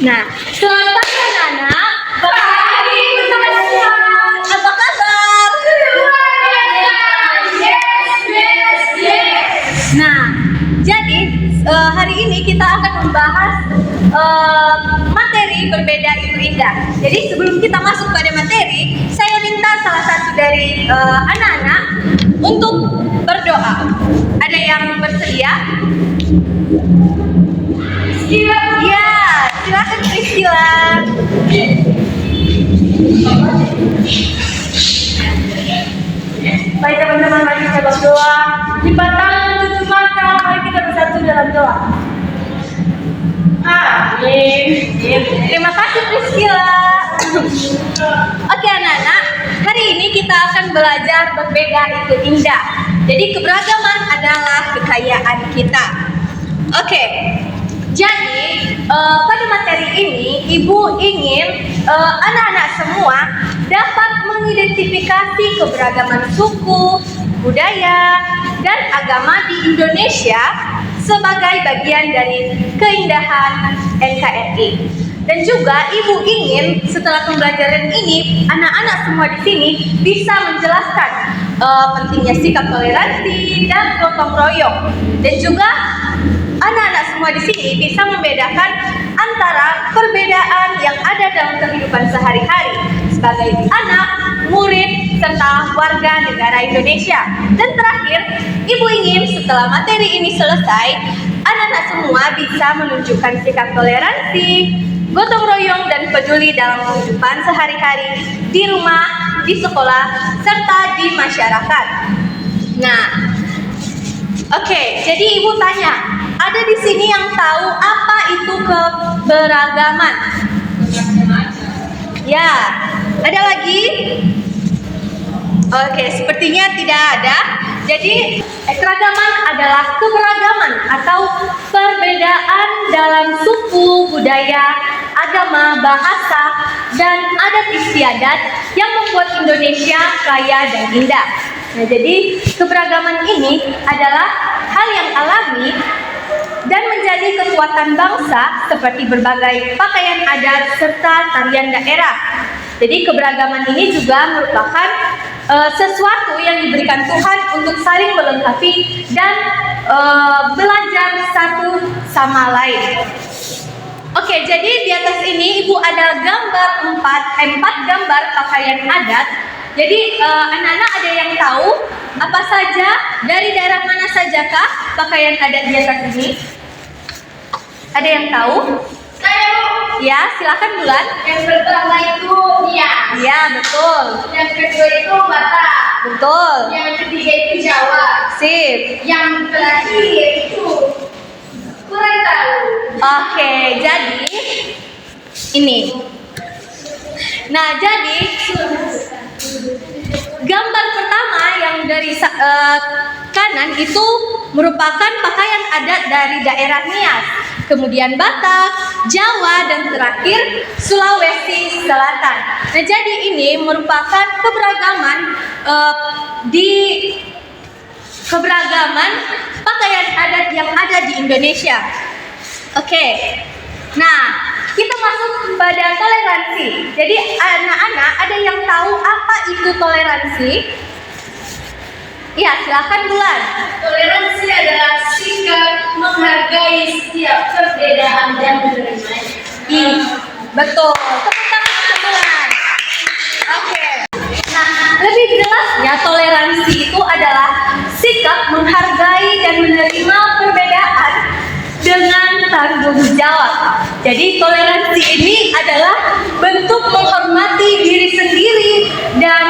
Nah, selamat pagi anak-anak. Pagi, Apa kabar? Nah, jadi hari ini kita akan membahas materi berbeda itu indah. Jadi sebelum kita masuk pada materi, saya minta salah satu dari anak-anak untuk berdoa. Ada yang bersedia? Ya, silakan Priscilla. Baik teman-teman, mari kita berdoa. Lipat tangan, tutup mata, mari kita bersatu dalam doa. Amin. Terima kasih Priscilla. Oke anak-anak, hari ini kita akan belajar berbeda itu indah. Jadi keberagaman adalah kekayaan kita. Oke, jadi pada materi ini Ibu ingin anak-anak semua dapat mengidentifikasi keberagaman suku, budaya, dan agama di Indonesia sebagai bagian dari keindahan NKRI. Dan juga Ibu ingin setelah pembelajaran ini anak-anak semua di sini bisa menjelaskan pentingnya sikap toleransi dan gotong royong. Dan juga anak-anak semua di sini bisa membedakan antara perbedaan yang ada dalam kehidupan sehari-hari sebagai anak, murid, serta warga negara Indonesia. Dan terakhir, Ibu ingin setelah materi ini selesai, anak-anak semua bisa menunjukkan sikap toleransi, gotong royong, dan peduli dalam kehidupan sehari-hari di rumah, di sekolah, serta di masyarakat. Nah, oke, jadi Ibu tanya, ada di sini yang tahu apa itu keberagaman? Ya, ada lagi? Oke, sepertinya tidak ada. Jadi, keragaman adalah keberagaman atau perbedaan dalam suku, budaya, agama, bahasa, dan adat istiadat yang membuat Indonesia kaya dan indah. Nah, jadi keberagaman ini adalah hal yang alami dan menjadi kekuatan bangsa seperti berbagai pakaian adat serta tarian daerah. Jadi keberagaman ini juga merupakan sesuatu yang diberikan Tuhan untuk saling melengkapi dan belajar satu sama lain. Oke, jadi di atas ini Ibu ada gambar empat gambar pakaian adat. Jadi anak-anak ada yang tahu apa saja, dari daerah mana sajakah pakaian adat di atas ini? Ada yang tahu? Saya Ya, silakan Bulan. yang pertama itu Nias. Ya, betul. Yang kedua itu Batak. Betul. Yang ketiga itu Jawa. Sip. Yang terakhir itu kurang tahu. Oke, jadi ini. Nah, jadi gambar pertama yang dari kanan itu merupakan pakaian adat dari daerah Nias, kemudian Batak, Jawa, dan terakhir Sulawesi Selatan. Nah, jadi ini merupakan keberagaman pakaian adat yang ada di Indonesia. Oke. Nah, kita masuk pada toleransi. Jadi anak-anak ada yang tahu apa itu toleransi? Ya, silakan Bulan. Toleransi adalah sikap menghargai setiap perbedaan dan menerimanya. Betul. Tepuk tangan untuk Bulan. Oke. Nah, lebih jelasnya toleransi itu adalah sikap menghargai dan menerima perbedaan dengan tanggung jawab. Jadi toleransi ini adalah bentuk menghormati diri sendiri dan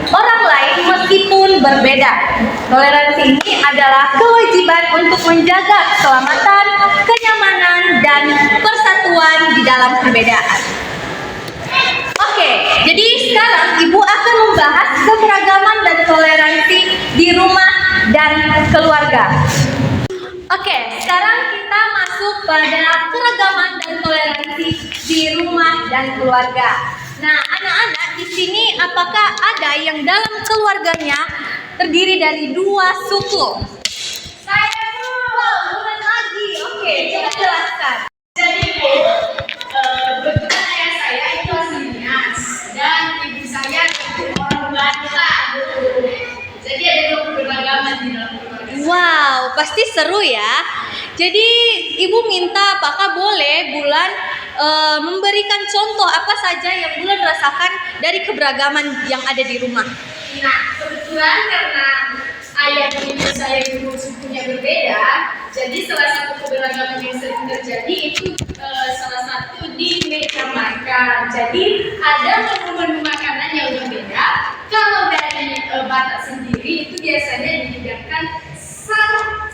orang lain meskipun berbeda. Toleransi ini adalah kewajiban untuk menjaga keselamatan, kenyamanan, dan persatuan di dalam perbedaan. Oke, jadi sekarang Ibu akan membahas keberagaman dan toleransi di rumah dan keluarga. Oke, sekarang kita masuk pada keragaman dan toleransi di rumah dan keluarga. Nah, anak-anak di sini apakah ada yang dalam keluarganya terdiri dari dua suku? Saya Bulan lagi. Oke, coba jelaskan. Jadi pasti seru ya. Jadi ibu minta apakah boleh Bulan memberikan contoh apa saja yang Bulan rasakan dari keberagaman yang ada di rumah. Nah, kebetulan karena ayah dan ibu saya ibu sukunya berbeda, jadi salah satu keberagaman yang sering terjadi itu salah satu di meja makan. Jadi ada menu-menu makanan yang berbeda. Kalau dari Batak sendiri itu biasanya dihidangkan satu.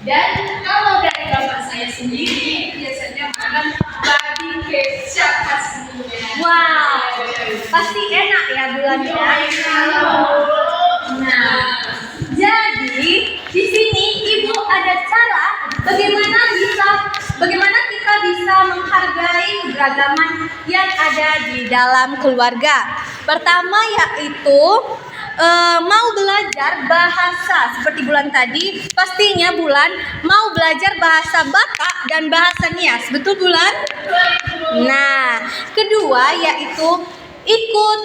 Dan kalau dari bapak saya sendiri biasanya makan babi kecap khasnya. Wow, pasti enak ya Bulan ya. Nah, jadi di sini ibu ada cara bagaimana kita bisa menghargai keberagaman yang ada di dalam keluarga. Pertama yaitu mau belajar bahasa seperti Bulan tadi, pastinya Bulan mau belajar bahasa Batak dan bahasa Nias, betul Bulan? Nah, kedua yaitu ikut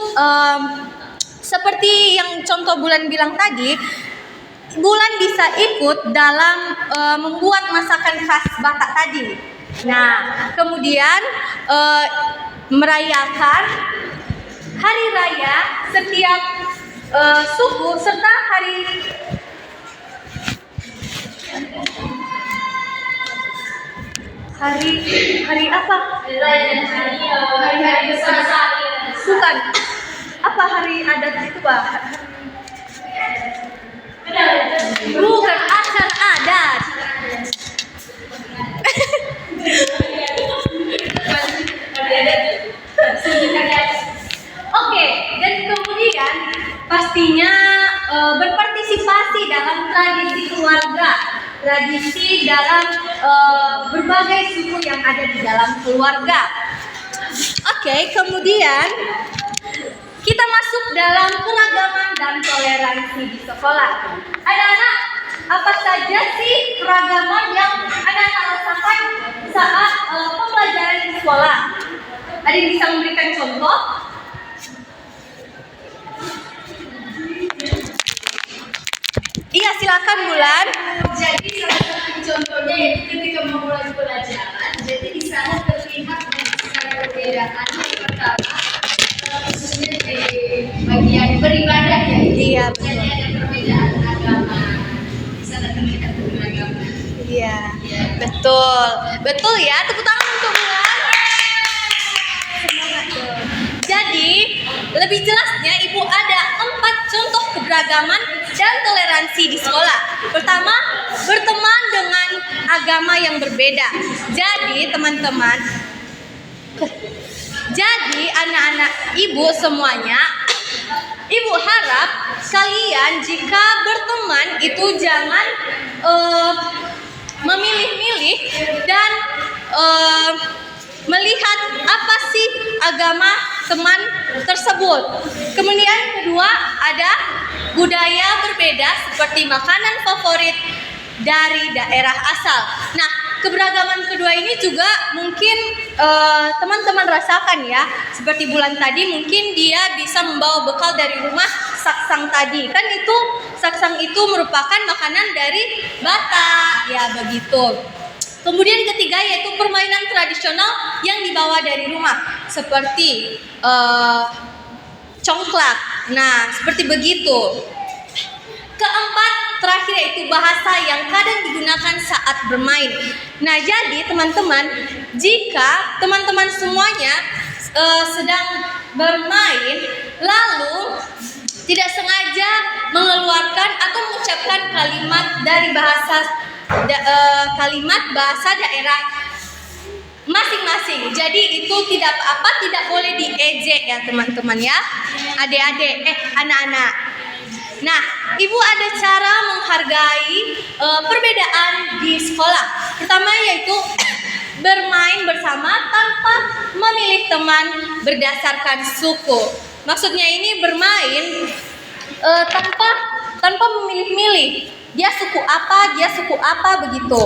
seperti yang contoh Bulan bilang tadi, Bulan bisa ikut dalam membuat masakan khas Batak tadi. Nah, kemudian merayakan hari raya setiap suku serta hari apa? Hari besar. Bukan. Apa hari adat itu, Pak? Bukan asal adat. Oke, dan kemudian pastinya berpartisipasi dalam tradisi keluarga, tradisi dalam berbagai suku yang ada di dalam keluarga. Oke, kemudian kita masuk dalam keragaman dan toleransi di sekolah. Anak-anak, apa saja sih keragaman yang anak-anak rasakan saat pembelajaran di sekolah? Ada yang bisa memberikan contoh? Iya, silakan Bulan. Jadi salah satu contohnya yaitu ketika memulai pelajaran, jadi di sana terlihat sekali perbedaan. Yang pertama, khususnya di bagian beribadah ya. Iya, Jadi ada perbedaan agama. Di sana terlihat beragama. Iya, betul. Betul ya, tepuk tangan untuk Bulan. Semangat dong. Jadi, lebih jelasnya Ibu ada 4 contoh keberagaman dan toleransi di sekolah. Pertama, berteman dengan agama yang berbeda. Jadi, teman-teman, anak-anak Ibu semuanya, Ibu harap kalian jika berteman itu jangan memilih-milih dan melihat apa sih agama teman tersebut. Kemudian kedua, ada budaya berbeda seperti makanan favorit dari daerah asal. Nah, keberagaman kedua ini juga mungkin teman-teman rasakan ya. Seperti Bulan tadi, mungkin dia bisa membawa bekal dari rumah saksang tadi. Kan itu saksang itu merupakan makanan dari Batak, ya begitu. Kemudian ketiga yaitu permainan tradisional yang dibawa dari rumah seperti congklak. Nah, seperti begitu. Keempat, terakhir yaitu bahasa yang kadang digunakan saat bermain. Nah, jadi teman-teman, jika teman-teman semuanya sedang bermain lalu tidak sengaja mengeluarkan atau mengucapkan kalimat dari kalimat bahasa daerah masing-masing. Jadi itu tidak apa-apa, tidak boleh diejek ya teman-teman ya. Adik-adik, anak-anak. Nah, Ibu ada cara menghargai perbedaan di sekolah. Pertama yaitu bermain bersama tanpa memilih teman berdasarkan suku. Maksudnya ini bermain tanpa memilih-milih. Dia suku apa begitu.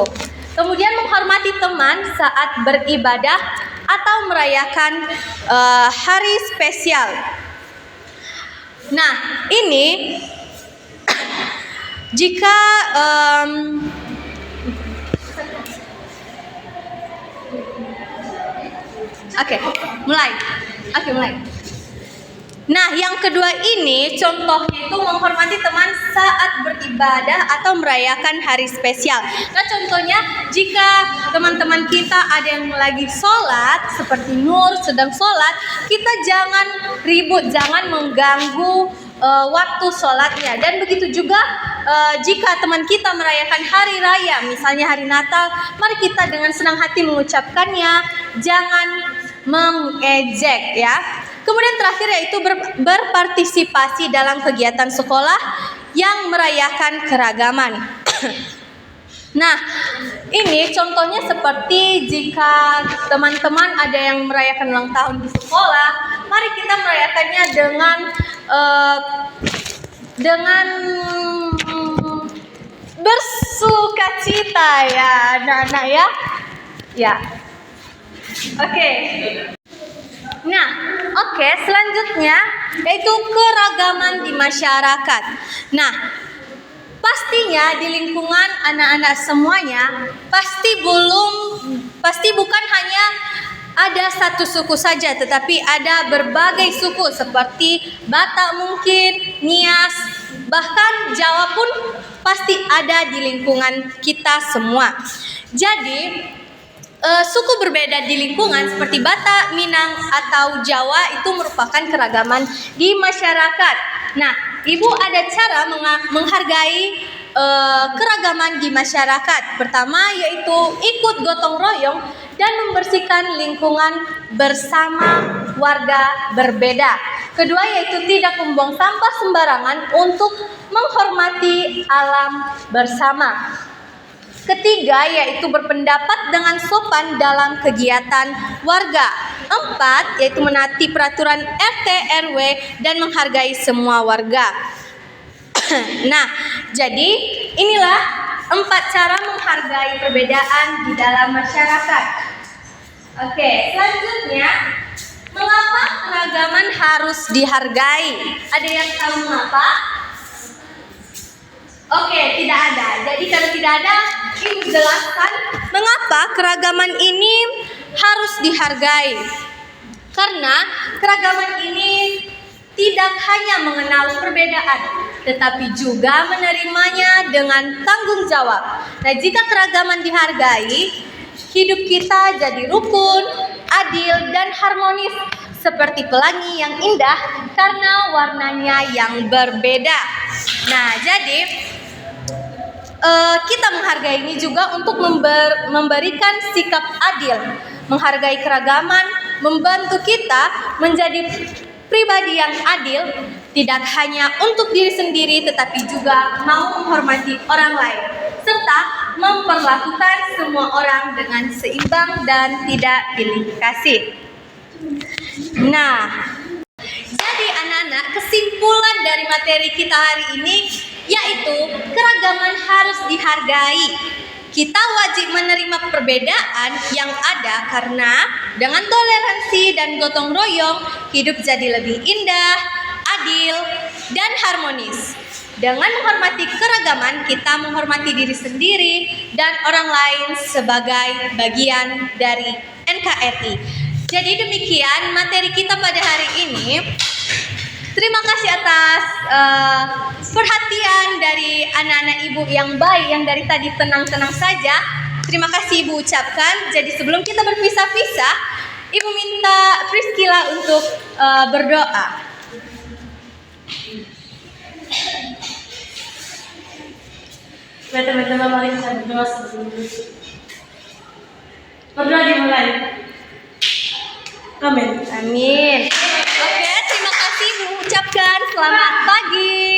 Kemudian menghormati teman saat beribadah atau merayakan hari spesial. Nah, ini Jika mulai. Nah, yang kedua ini contohnya itu menghormati teman saat beribadah atau merayakan hari spesial. Nah, contohnya jika teman-teman kita ada yang lagi sholat, seperti Nur sedang sholat, kita jangan ribut, jangan mengganggu waktu sholatnya. Dan begitu juga jika teman kita merayakan hari raya, misalnya hari Natal, mari kita dengan senang hati mengucapkannya, jangan mengejek ya. Kemudian terakhir yaitu berpartisipasi dalam kegiatan sekolah yang merayakan keragaman. Nah, ini contohnya seperti jika teman-teman ada yang merayakan ulang tahun di sekolah, mari kita merayakannya dengan bersukacita ya, anak-anak ya. Ya. Oke. Nah, selanjutnya yaitu keragaman di masyarakat. Nah, pastinya di lingkungan anak-anak semuanya pasti bukan hanya ada satu suku saja, tetapi ada berbagai suku seperti Batak mungkin, Nias, bahkan Jawa pun pasti ada di lingkungan kita semua. Jadi suku berbeda di lingkungan seperti Batak, Minang, atau Jawa itu merupakan keragaman di masyarakat. Nah, Ibu ada cara menghargai keragaman di masyarakat. Pertama yaitu ikut gotong royong dan membersihkan lingkungan bersama warga berbeda. Kedua yaitu tidak membuang sampah sembarangan untuk menghormati alam bersama. Ketiga yaitu berpendapat dengan sopan dalam kegiatan warga. 4 yaitu menaati peraturan RT RW dan menghargai semua warga. Nah, jadi inilah 4 cara menghargai perbedaan di dalam masyarakat. Oke, selanjutnya mengapa keragaman harus dihargai? Ada yang tahu mengapa? Oke, tidak ada. Jadi kalau tidak ada, Ibu jelaskan mengapa keragaman ini harus dihargai. Karena keragaman ini tidak hanya mengenal perbedaan, tetapi juga menerimanya dengan tanggung jawab. Nah, jika keragaman dihargai, hidup kita jadi rukun, adil, dan harmonis seperti pelangi yang indah karena warnanya yang berbeda. Nah, jadi kita menghargai ini juga untuk memberikan sikap adil. Menghargai keragaman membantu kita menjadi pribadi yang adil, tidak hanya untuk diri sendiri tetapi juga mau menghormati orang lain serta memperlakukan semua orang dengan seimbang dan tidak pilih kasih. Nah, jadi anak-anak, kesimpulan dari materi kita hari ini yaitu keragaman harus dihargai. Kita wajib menerima perbedaan yang ada karena dengan toleransi dan gotong royong, hidup jadi lebih indah, adil, dan harmonis. Dengan menghormati keragaman, kita menghormati diri sendiri dan orang lain sebagai bagian dari NKRI. Jadi demikian materi kita pada hari ini. Terima kasih atas perhatian dari anak-anak Ibu yang baik, yang dari tadi tenang-tenang saja. Terima kasih Ibu ucapkan. Jadi sebelum kita berpisah-pisah, Ibu minta Priscilla untuk berdoa. Teman-teman, mari kita berdoa sebelum berdoa dimulai. Amin. Amin. Oke, terima kasih Ibu ucapkan. Selamat pagi.